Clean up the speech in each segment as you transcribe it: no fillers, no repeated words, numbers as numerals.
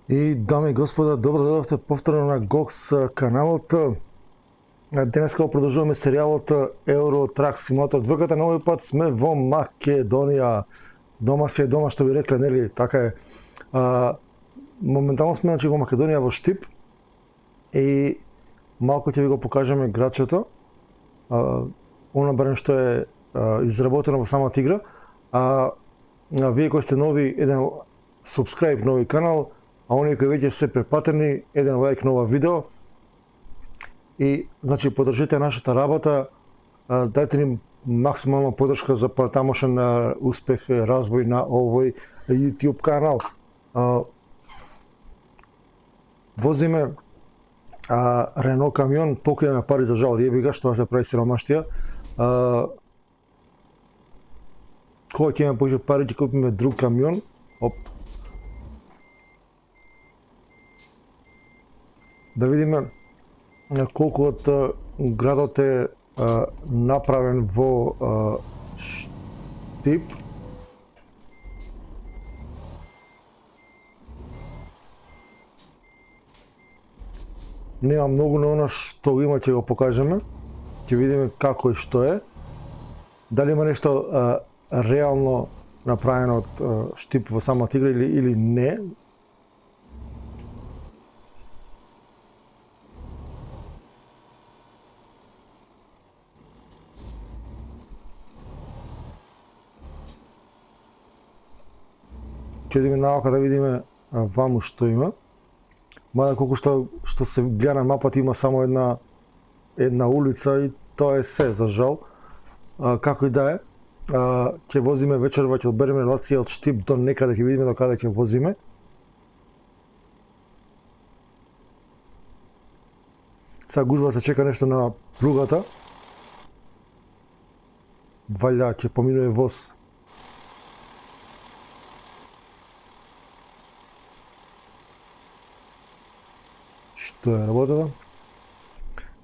И дами и господа, добро дојдовте повторно на GOX каналот. Денеска продолжуваме серијалот Euro Truck Simulator 2, на овој пат сме во Македонија. Дома си е дома, што би рекле, нели, така е. Моментално сме во Македонија, во Штип. И малку ќе ви го покажеме градчето. Она барем што е изработено во самата игра. Вие кои сте нови, еден subscribe нови канал, а оние кои веќе се препатени, еден лайк на ова видео. И, значи, поддржите нашата работа, дајте ни максимална поддршка за потамошен успех, развој на овој YouTube канал. Возиме Рено камион, толку имаме пари за жал, јеби ga, што се прави сиромаштија. Кога ќе имаме повеќе пари, ќе купиме друг камион. Оп. Да видиме колку од градот е направен во Штип. Нема многу, но она што го има ќе го покажеме. Ќе видиме како и што е. Дали има нешто реално направено од Штип во самата игра или не. Ќе одиме наока да видиме ваму што има. Мада колку што се гледа на мапата има само една улица и тоа е се, за жал. Како и да е, ќе возиме вечерва, ќе одбереме релација од Штип до некаде, ќе видиме до каде ќе возиме. Сега гужва се чека нешто на пругата. Валја ќе поминува воз. Што е работата?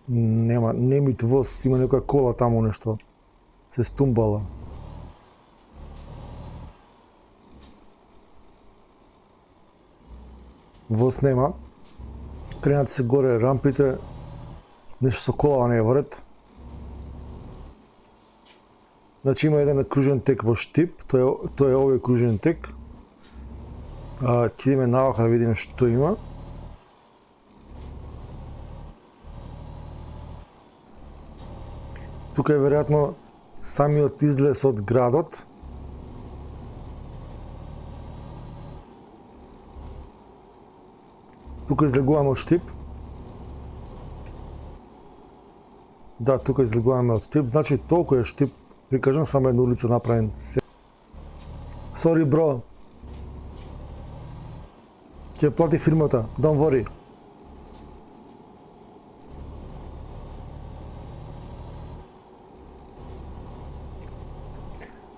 Нема, немит воз, има некоја кола таму нешто. Се стумбала. Воз нема. Кренат се горе рампите. Нешто со кола не е во ред. Значи има еден кружен тек во Штип, тоа е овој кружен тек. Ќе идеме навака да видиме што има. Тука е веројатно самиот излез од градот. Тука излегуваме од Штип. Да, тука излегуваме од Штип. Значи толку е Штип прикажан, само една улица направен. Sorry bro. Ќе плати фирмата, don't worry.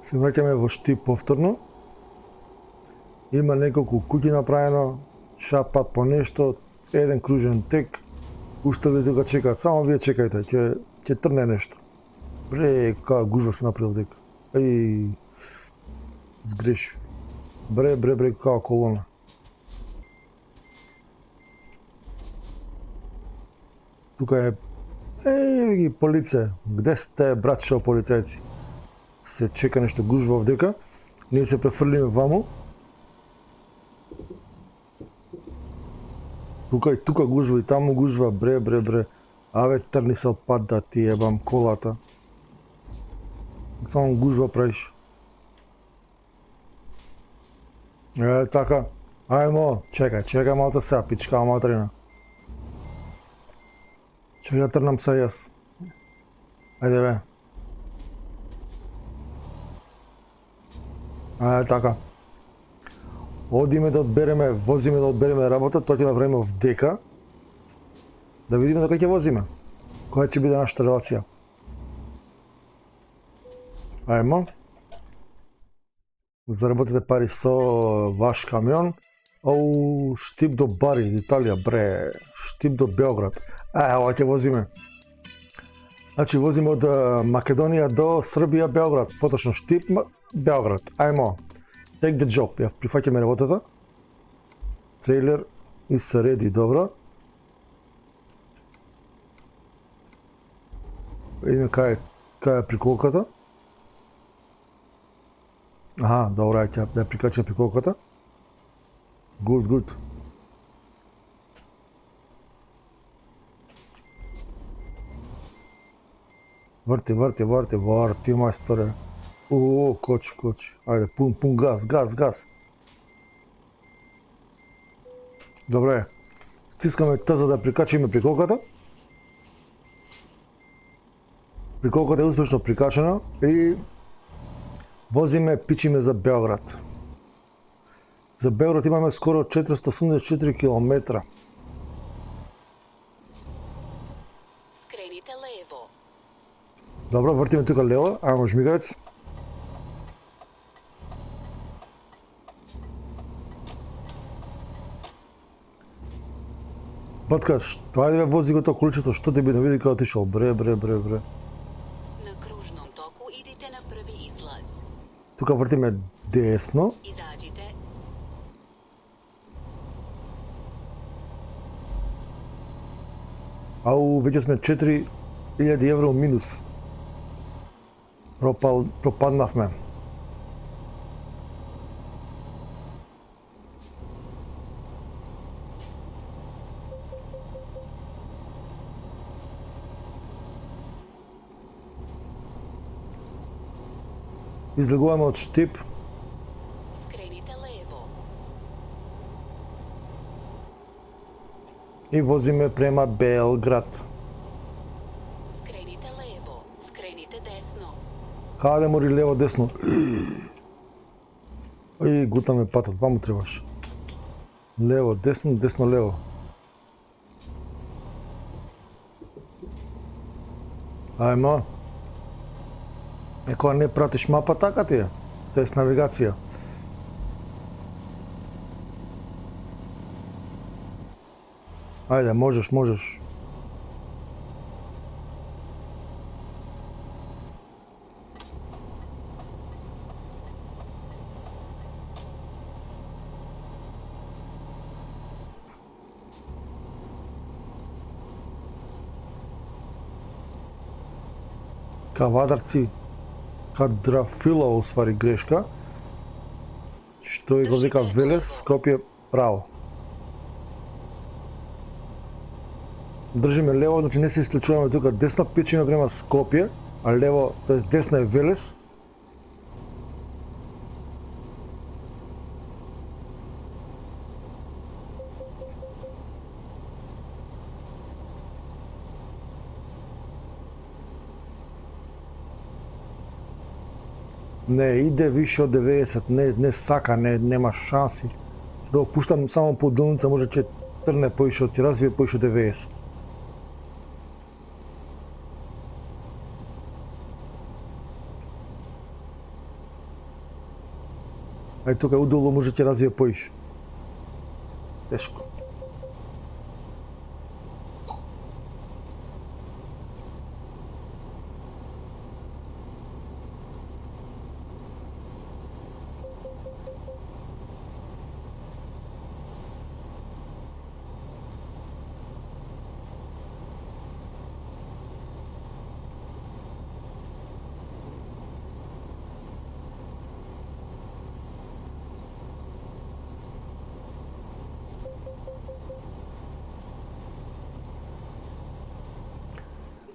Се враќаме во Штип повторно. Има неколку куќи направено, шапат по нешто, еден кружен тек. Уште ви тука чекаат, само вие чекајте, ќе трне нешто. Бре, каква гужва се направил дека. Еј, сгрешив. Бре, каква колона. Тука е, ги полице, где сте, братчо полицајци? Се чека нешто гужва овдека. Ние се префрлиме ваму. Тука и тука гужва и таму гужва, бре. Аве трни се од пат да ти ебам колата. Само гужва правиш. Така. Ајмо, чекај малце сега, пичка материна. Чекај да трнам се јас. Ајде бе. Така. Одиме да одбереме, возиме да одбереме работа, тоа ќе направиме вдека. Да видиме до кај ќе возиме. Која ќе биде нашата релација. Ајмо. Заработите пари со ваш камион. Штип до Бари, Италија, бре. Штип до Београд. Ова ќе возиме. Значи возиме од Македонија до Србија, Београд. Поточно Штип, Београд. Ајмо. Take the job. Ја прифаќаме работата. Трейлер, И се реди, добро. Идеме кај е приколката. Аха, добро, ќе да ја прикачам приколката. Good. Врти, мајсторе. Кочи. Ајде, пун газ. Добре. Стискаме Т за да прикачиме приколката. Приколката е успешно прикачена и возиме, пичиме за Белград. За Белград имаме скоро 484 км. Скрените лево. Добро, вртиме тука лево, ајмо жмигаец. Батка, ајде вози го тоа количето, што ти би да види каде отишол. Бре. На кружном току идите на први излаз. Тука вртиме десно. Изаđite. Ау, веќе сме 4000 евро минус. Пропаднавме. Излегуваме од Штип. Скрените лево. И возиме према Белград. Скрените лево. Скрените десно. Каде мори лево, десно? Ај, гутаме патот, ваму требаш. Лево, десно, лево. Ајмо. Кога не пратиш мапа, така ти е. Тоа е навигација. Ајде, можеш. Кавадарци. Кадрафила, усвари грешка. Што го вика Велес, Скопје, право. Држиме лево, значи не се исклучуваме тука, десно пичиме према Скопје, а лево, тоест десно е Велес. Не иде више од 90, не сака, нема шанси. Да опуштам само по долница, може ќе трне поише, ќе развие поише 90. Ај тука удолу може ќе развие поише. Тешко.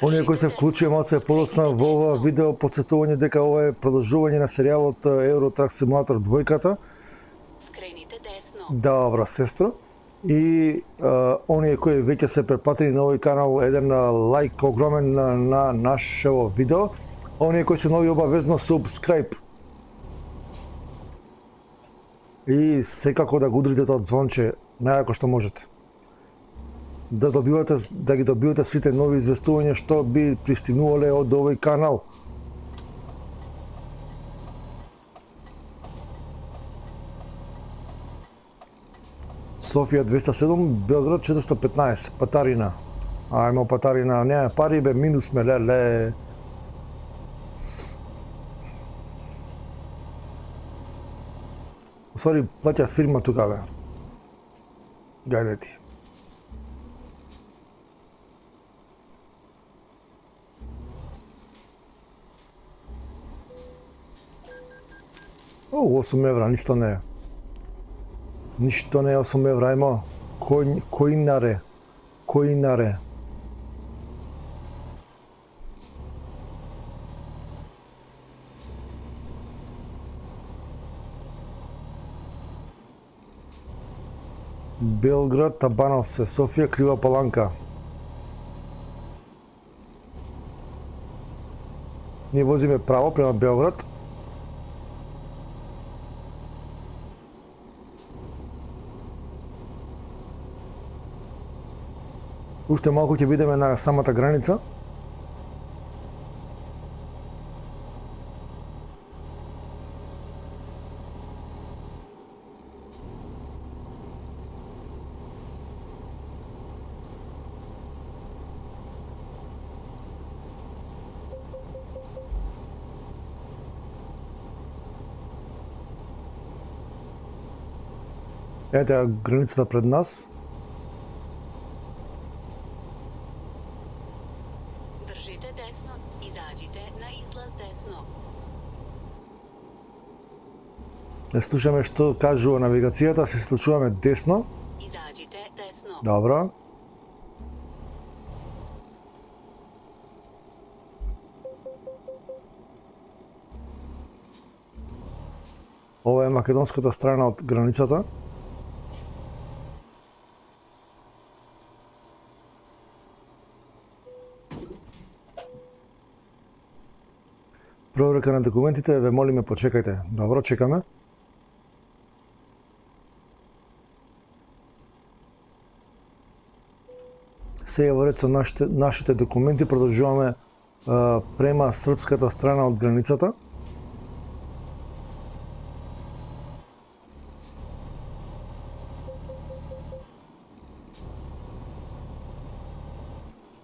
Оние кои се вклучија малце подоцна во ова видео, подсетување дека ова е продолжување на серијалот Euro Truck Simulator 2. Скрените десно. Добра, сестро. И оние кои веќе се претплатени на овој канал, еден лайк огромен на нашето видео. Оние кои се нови, обавезно subscribe. И секако да го удрите тоа звонче најако што можете. Да ги добивате сите нови известувања што би пристигнувале од овој канал. Софија 207, Белград 415, Патарина. Ајмо Патарина, не пари бе, минус сме, леле. Усвари плаќа фирма тука бе. гајлети. О, 8 евра, ништо не е. Ништо не е 8 евра, ајмо. Којнаре. Којнаре. Белград, Табановце, Софија, Крива Паланка. Ние возиме право према Белград. Уште малку ќе бидеме на самата граница. Ете границата пред нас. Држите десно, изаđите на излаз десно. Не слушаме што кажува навигацијата, се случуваме десно. Изаđите десно. Добро. Ова е македонската страна од границата. Проверка на документите, ве молиме почекајте. Добро, чекаме. Сега во ред со нашите документи продолжуваме према српската страна од границата.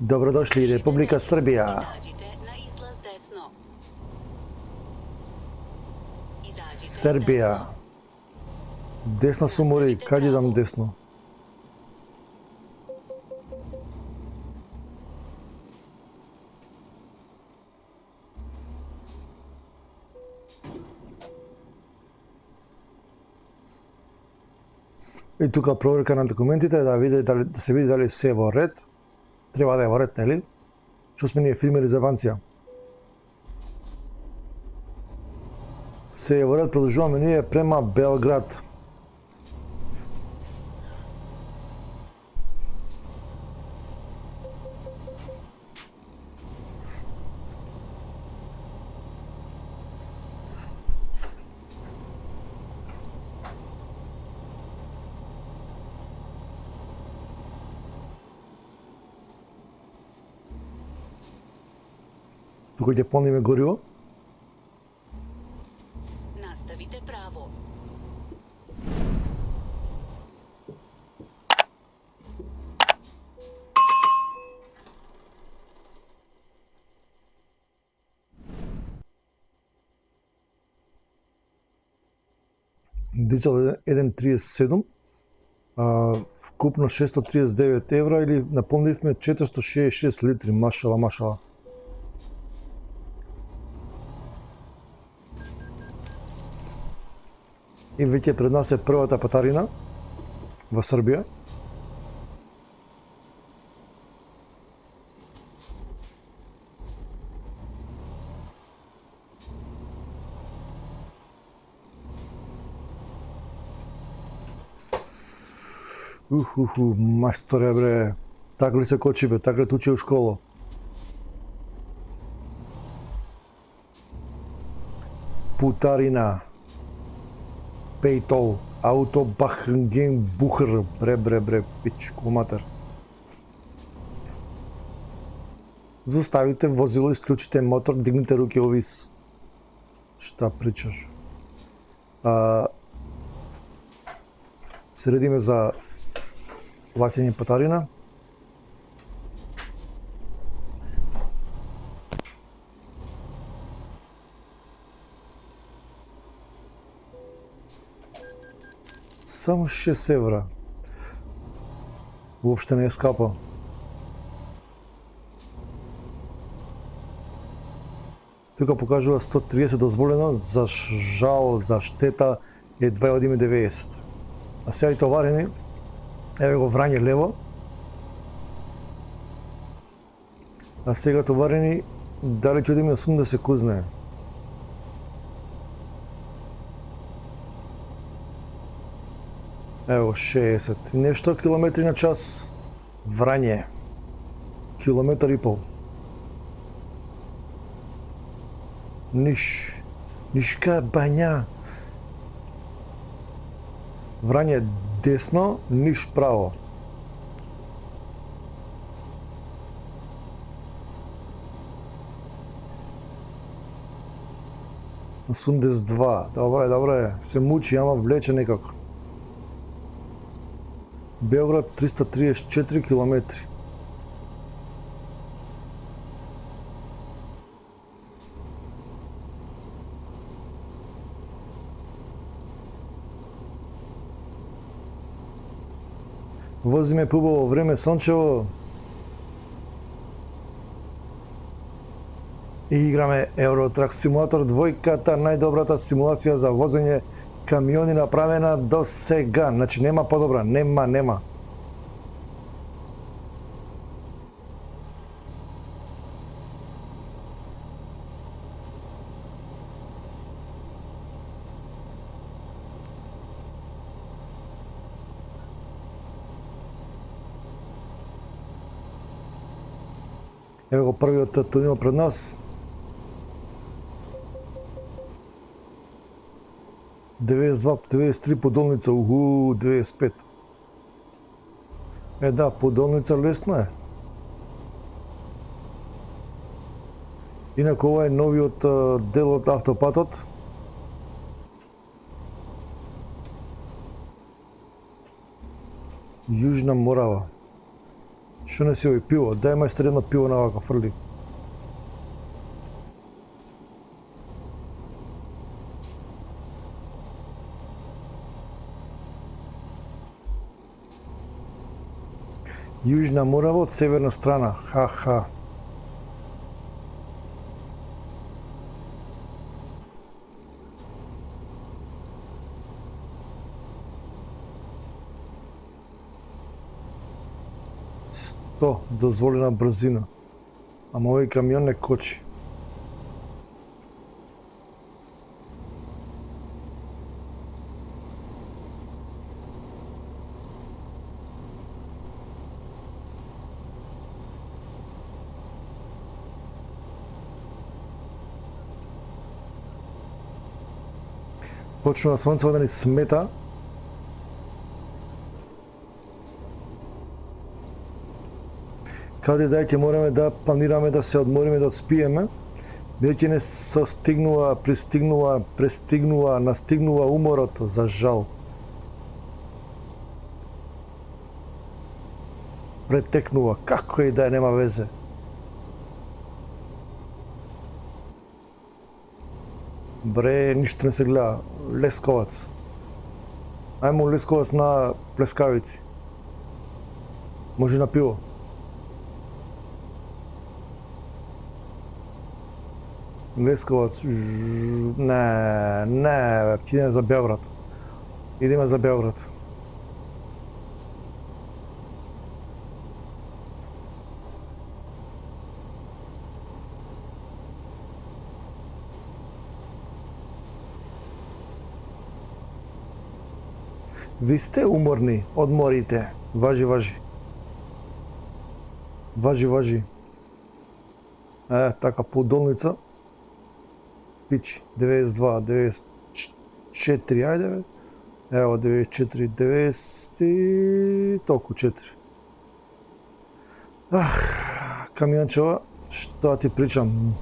Добродошли, Република Србија. Изаđите на излаз десно. Изаđите Србија. Десно сум мори, каде идам десно? И тука проверка на документите да се види дали се во ред. Треба да е во ред, нели? Што сме ние фирмели за банција? Се е во ред, продолжуваме ние према Белград. Тука ќе полниме гориво. Наставите право. Дизел 1.37, вкупно 639 евра или наполнивме 466 литри, машала, машала. И веќе пред нас е првата патарина во Србија. Мајсторе бре, така ли се кочи бе, така ли тучи у школа. Путарина. Пейтол, ауто Бахнген Бухр, бре, пичку матер. Зауставите возило, исклучите мотор, дигнете руки овис. Шта причаш? Се редиме за плаќање патарина. Само 6 евра. Уопште не е скапа. Тука покажува 130 дозволено, за жал, за штета е 2,90. А сега и товарени, еве го Врање лево. А сега товарени, дали ќе одиме 80 кузне. Ево 60 нешто километри на час. Врање. Километар и пол. Нишка Бања. Врање десно, Ниш право. ...82, добре, се мучи, ама влече некако. Београд 334 километри. Возиме по време, сончево. И играме Евротрак Симулатор двојката, најдобрата симулација за возење камиони направена до сега. Значи нема подобра, нема. Еве го првиот тунел пред нас. 92, 93 подолница, 95. Да, подолница лесно е. Инако ова е новиот дел од автопатот. Јужна Морава. Што не си овој пиво? Дај мајстор едно пиво на вака фрли. Јужна Морава од северна страна. Ха. То, дозволена брзина. Ама овој камион не кочи. Почнува сонцево да ни смета. Каде дај ќе мораме да планираме да се одмориме, да одспиеме, бидејќи не настигнува уморот, за жал. Претекнува, како и да е, нема везе. Бре, ништо не се гледа. Лесковац. Ајмо Лесковац на плескавици. Може на пиво. Лесковац, не, ќе идеме за Београд. Идеме за Београд. Ви сте уморни, одморите. Важи. Така, подолница. Пичи, 92, 94, ајде бе. Ево, 94, 90, толку 4. Камиончева, што ти причам?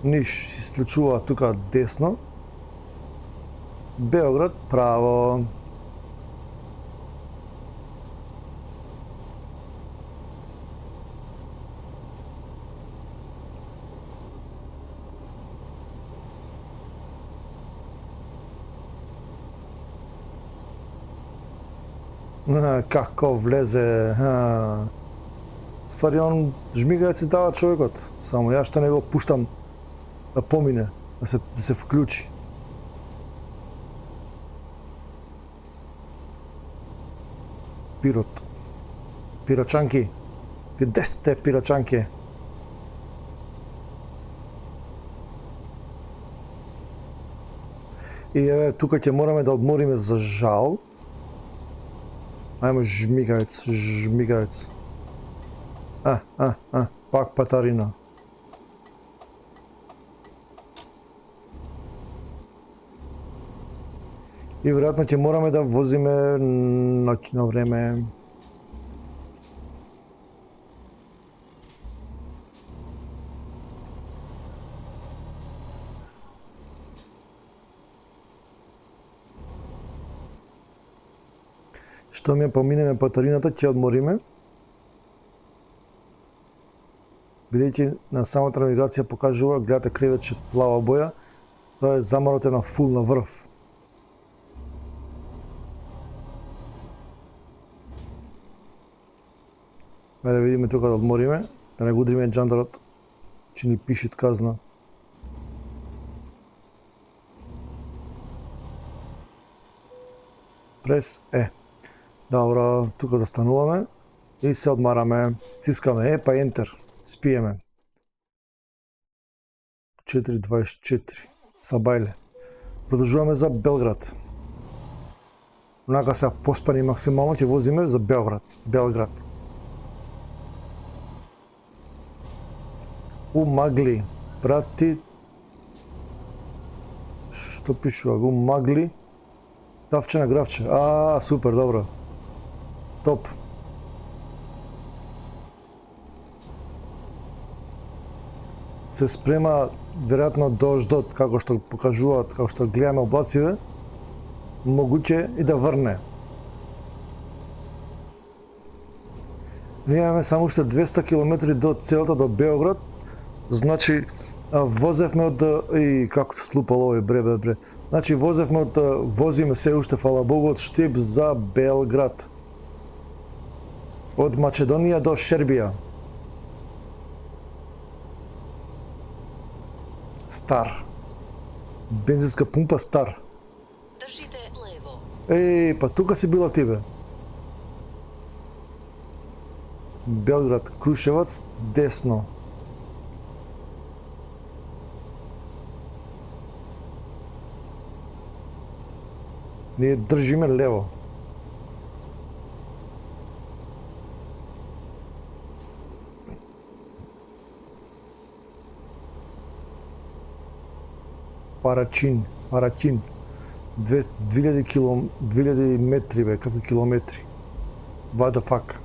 Ниш, исклучува тука десно. Београд, право. Како влезе? Ствари он жмигаец и дава човекот. Само ја што не го пуштам да помине, да се вклучи. Пирот. Пирачанки. Где сте, пирачанки? И еве, тука ќе мораме да одмориме за жал. Ајмо жмигаец, жмигаец. Пак патарина. И веројатно ќе мораме да возиме ноќно време. Што ми поминеме патарината, ќе одмориме. Бидејќи на самата навигација покажува, гледате креветче плава боја, тоа е заморот на фул на врв. Да видиме тука да одмориме, да не го удриме джандарот, че ни пишет казна. Прес Добро, тука застануваме и се одмараме, стискаме па ентер, спиеме. 4:24, Сабајле. Продолжуваме за Белград. Онака сега поспани максимално ќе возиме за Белград. Магли, брати. Што пишува? Магли. Тавче на гравче. Супер, добро. Топ. Се спрема веројатно дождот, како што покажуваат, како што гледаме облациве, могуќе и да врне. Ние имаме само уште 200 км до целата, до Београд, значи возевме од како се слупало овој бре. Значи возевме возиме се уште, фала Богу, од Штип за Белград. Од Македонија до Шербија. Стар. Бензинска пумпа Стар. Држите лево. Па тука си била ти, бе. Белград, Крушевац, десно. Ние држиме лево. Парачин. 2000 метри, бе, какви километри. What the fuck?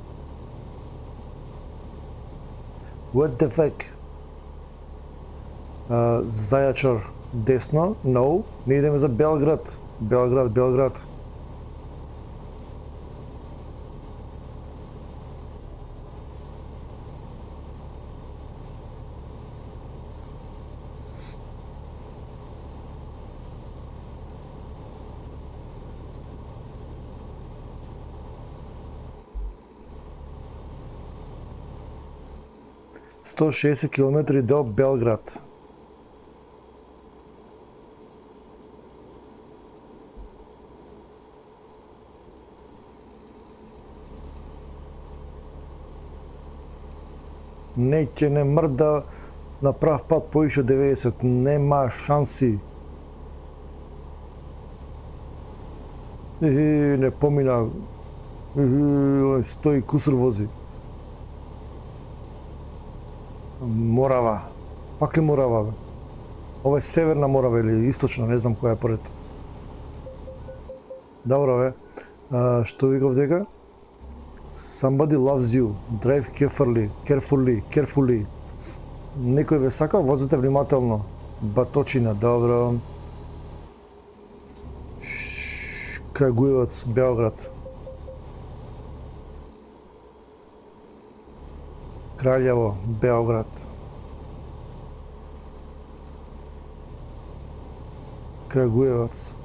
What the fuck? Зајачар, десно, no. Не идеме за Белград. Белград. Сто 60 километри до Белград. Неќе не мрда на прав пат поише 90, нема шанси. Не помина. 100 кусур вози. Морава. Пак ли Морава, бе? Ова е северна Морава или источна, не знам која е поред. Добро, бе. Што викав дека? Somebody loves you. Drive carefully. Некој ве сака, возете внимателно. Баточина, добро. Крагуевац, Белград. Краљево, Белград. Крагуевац.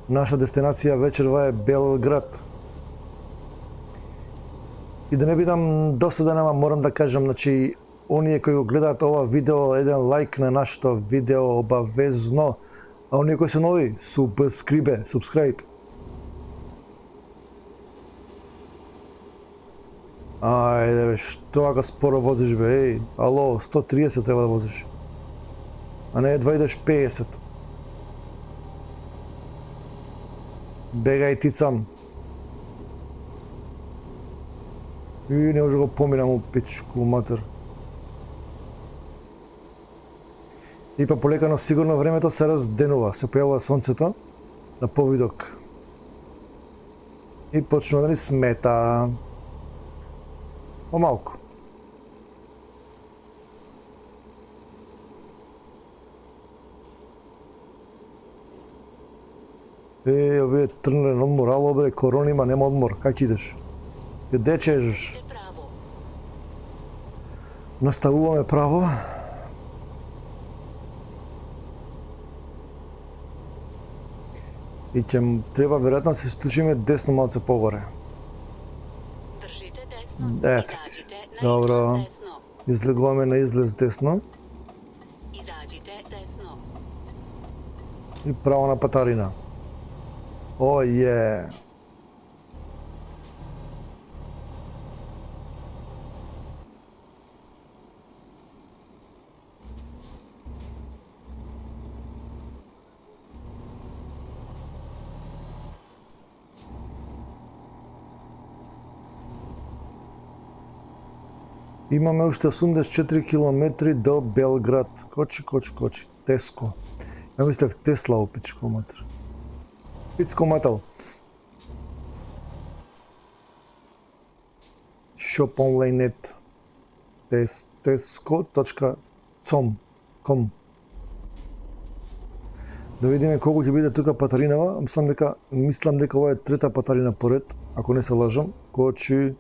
Наша дестинација вечерва е Белград. И да не бидам досаден, ама морам да кажам, значи, оние кои го гледаат ова видео, еден лайк на нашето видео обавезно. А оние кои се нови, subscribe. Ајде бе, што ако споро возиш бе, еј, ало, 130 треба да возиш. А не едва идеш 50. Бегај тицам. И не може да го поминам у пичку матер. И па полекано сигурно времето се разденува, се појавува сонцето на повидок. И почнува да ни смета. Помалку. Овие трнен одмор, ало бе, корона има, нема одмор, как идеш? Каде чежеш? Те право. Наставуваме право. И ќе треба веројатно да се исклучиме десно малце погоре. Држите десно. Ето ти. Изаđite на Добро. излез десно. Излегуваме на излез десно Изаđite десно. и право на патарина. О, е. Имаме уште 84 километри до Белград. Кочи. Теско. Ја мислев Тесла у пичко матер. Пицко мател. Shoponline.net tesco.com. Да видиме колку ќе биде тука патаринава. Мислам дека ова е трета патарина поред, ако не се лажам. Кочи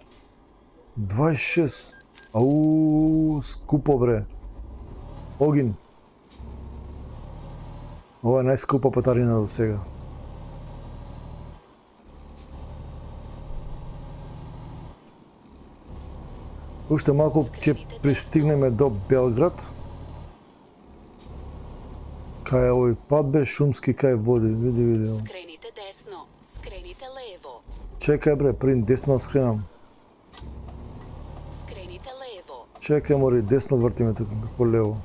26. Ау, скупо бре. Огин. Ова е најскупа патарина до сега. Уште малку ќе пристигнеме до Белград. Кај е овој пат бе, шумски кај води, види. Скрените десно. Скрените лево. Чекај бре, прин десно да скренам. Скрените лево. Чекај мори, десно вртиме тука, како лево.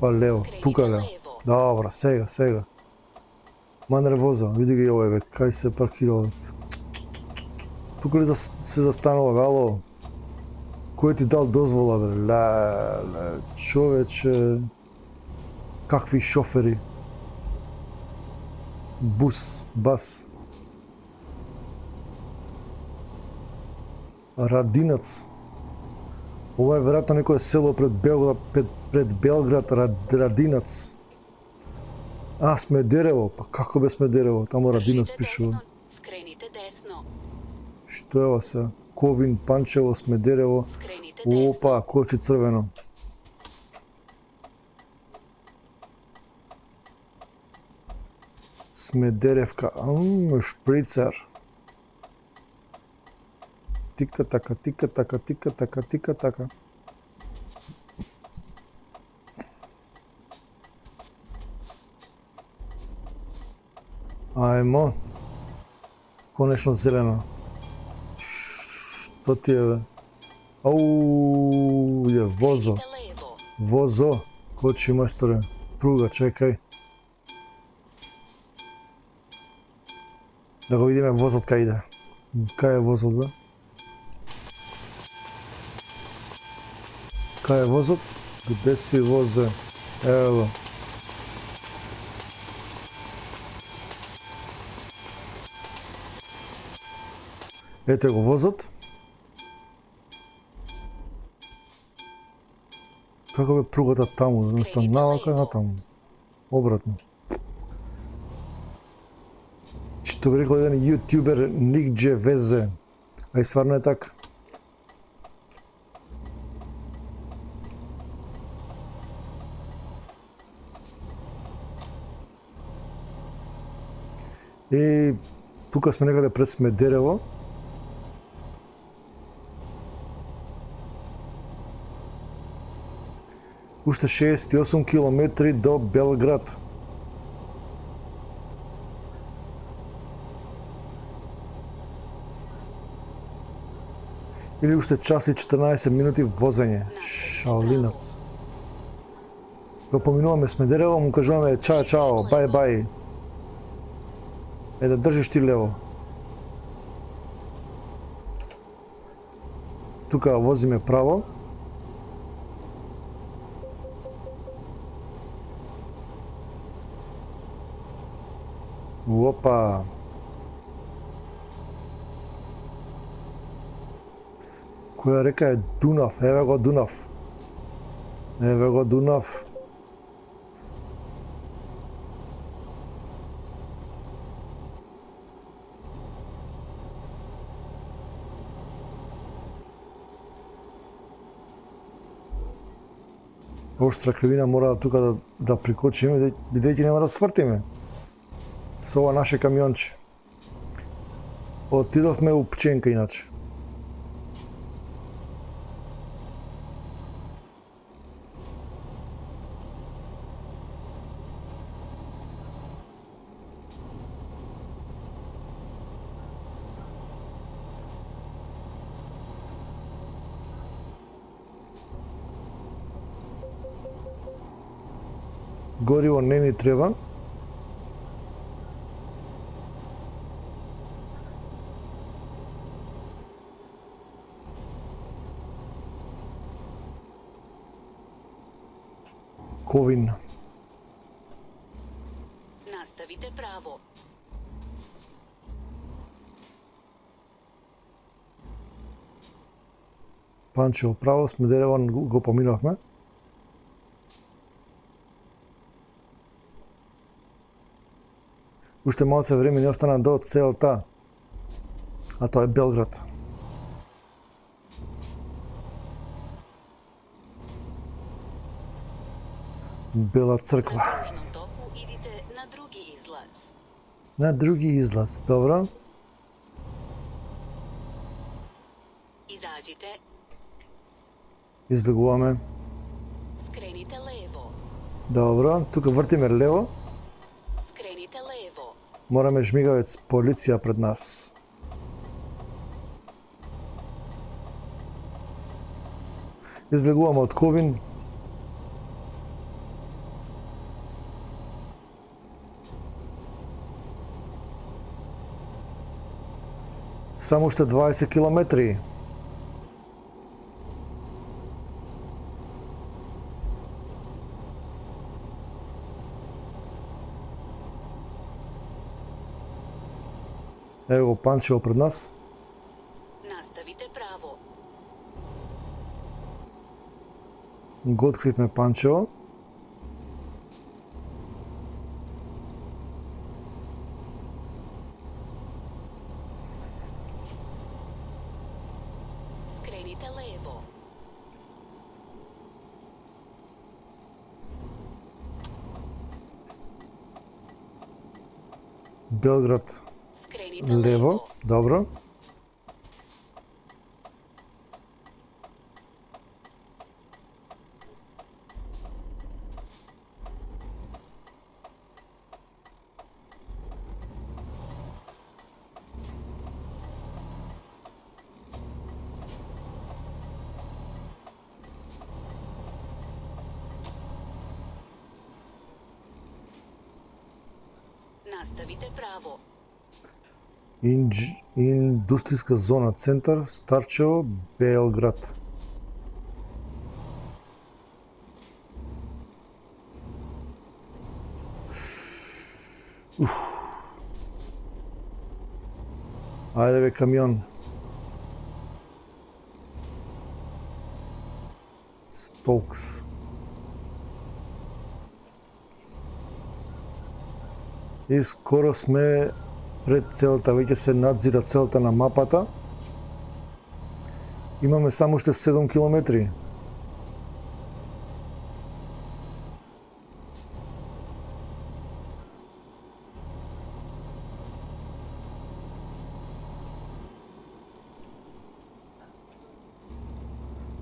Па лево, тука лево. Добра, сега. Ма нервоза, види ги овој бе, кај се паркиралат. Тука ли се застанува, бе, ало? Кој ти дал дозвола, бе? Ле, човече. Какви шофери. Бас. Радинац. Ова е веројатно некое село пред Белград, Радинац. А, Смедерево, па како бе Смедерево? Тамо Радинац пишува. Скрените десно. Што е ова се? Ковин, Панчево, Смедерево. Скрените десно. Опа, кочи црвено. Смедеревка. Шприцер. Тика така. Ајмо. Конечно зелено. Што ти е, бе? Ау, е возо. Скрените лево. Возо. Кочи, мајсторе. Пруга, чекај. Да го видиме возот кај иде. Кај е возот, бе? Кај е возот? Где си, возе? Ево го. Ете го возот. Како бе пругата таму, вместо навака натаму. Обратно. Што би рекол еден јутјубер нигдже везе. Ај стварно е така. И Тука сме некаде пред Смедерево. Уште 68 километри до Белград. Или уште час и 14 минути возење. Шалинац. Го поминуваме Смедерево, му кажуваме чао, бај. Да држиш ти лево. Тука возиме право. Опа. Која река е Дунав? Еве го Дунав. Оштра кривина мора тука да прикочиме, бидејќи нема да свртиме со ова наше камионче. Отидовме у Пченка иначе. Гориво не ни треба. Ковин. Наставите право. Панчево право, Смедерево го поминавме. Уште малце време ни остана до целта, а тоа е Белград. Бела црква. На кружном току идите на други излаз. На други излаз, добро. Изаđite, Излегуваме. скрените лево. Добро, тука вртиме лево. Скрените лево. Мораме жмигавец полиција пред нас. Излегуваме од Ковин. Само уште 20 километри. Ево го Панчево пред нас. Наставите право. Го откривме Панчево. Скрените лево. Белград Скрените лево. Добро. Наставите право. Индустријска зона центар Старчево, Белград. Ајде бе камион. Стокс. И скоро сме пред целта, веќе се надзира целта на мапата. Имаме само уште 7 километри.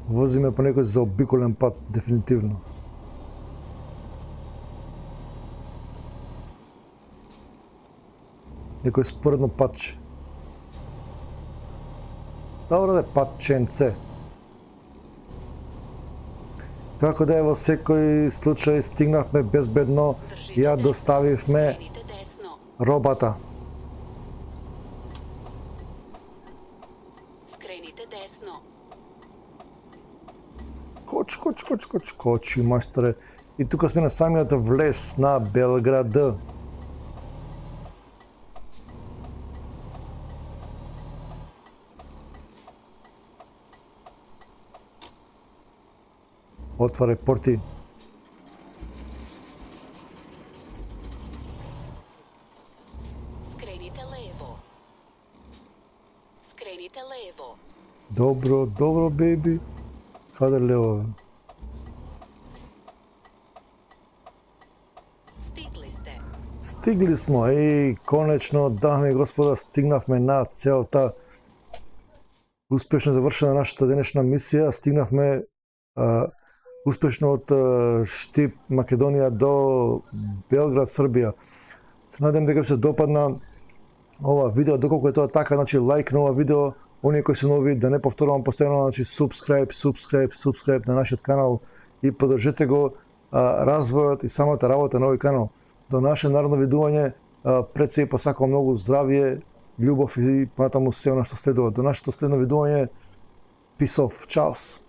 возиме по некој заобиколен пат, дефинитивно. Некој споредно патче. Добро да е патченце. Како да е, во секој случај стигнавме безбедно, ја доставивме Скрените десно. робата. Скрените десно. Кочи, мајсторе. И тука сме на самиот влез на Белград. Отварај порти. Скрените лево. Скрените лево. Добро, беби. Каде лево? Стигли сте. Стигли смо, конечно, дами и господа, стигнавме на целта. Успешно завршена нашата денешна мисија, стигнавме успешно од Штип, Македонија до Белград, Србија. Се надевам дека ви се допадна ова видео, доколку е тоа така, значи лайк на ова видео, оние кои се нови, да не повторувам постојано, значи subscribe на нашиот канал и поддржете го развојот и самата работа на овој канал. До наше наредно видување, пред се и посакувам многу здравје, љубов и понатаму се она што следува. До нашето следно видување, peace off, чаос!